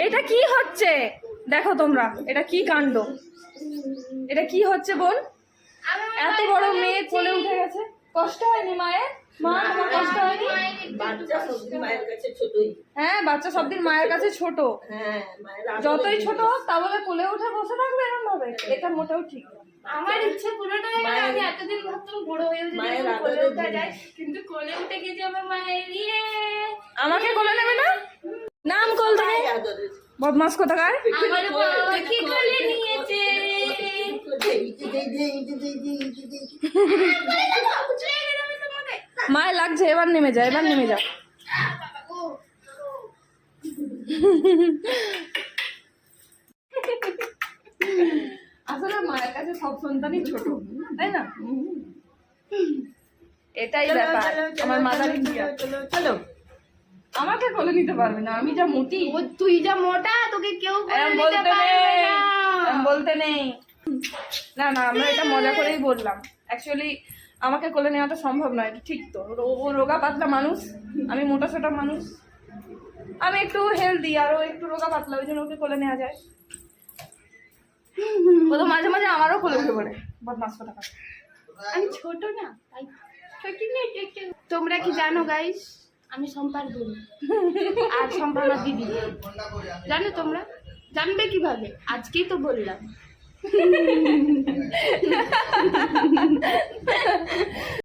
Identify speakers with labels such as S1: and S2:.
S1: এটা কি হচ্ছে দেখো তোমরা, এটা কি কাণ্ড, এটা কি হচ্ছে বোন? এত বড় মেয়ে কোলে উঠে গেছে, কষ্ট হয়নি মায়ের? মা তোমার কষ্ট হয়নি? হ্যাঁ, বাচ্চা সব দিন মায়ের কাছে ছোট। যতই ছোট হোক তা বলে কোলে উঠে বসে থাকবে এরকম ভাবে? এটা মোটেও ঠিক না।
S2: আমার ইচ্ছে পুরোটা হয়ে গেল। আমি এতদিন ভাবতাম বড় হয়ে যাবে, কোলে উঠে যায়, কিন্তু কোলে উঠে গেছে আমার মায়ের।
S1: আমাকে কোলে নেবে না? নাম কোল থেকে বদমাস কোথাকার।
S2: আমার পাখি কোলে নিয়েছে।
S1: মায়ের লাগছে, এবার নেমে যা, এবার নেমে যা। আসলে মায়ের কাছে সব সন্তানই ছোট, তাই না? এটাই ব্যাপার আমার মাদার ইন্ডিয়া।
S3: চলো,
S1: আমাকে কোলে নিতে পারবে না, আমি যা মোটি।
S2: তুই যা মোটা, তোকে কেউ কোলে নিতে
S1: বলতে
S2: পারবে
S1: নেই,
S2: না।
S1: বলতে নেই। না না, আমরা এটা মজা করেই বললাম। অ্যাকচুয়ালি আমাকে কোলে নেওয়াটা সম্ভব নয়, এটা ঠিক তো। ও রোগা পাতলা মানুষ, আমি মোটা সোটা মানুষ, আমি একটু হেলদি আর ও একটু রোগা পাতলা, ওই জন্য ওকে কোলে নেওয়া যায়। ও তো মাঝে মাঝে আমারও কোলে উঠে পড়ে, বদমাস কোথাকার।
S2: আমি ছোট না, তাই তোমরা কি জানো গাইস, আমি সম্পার বোন আর সম্পা আমার দিদি। জানো তোমরা? জানবে কিভাবে? আজকেই তো বললাম।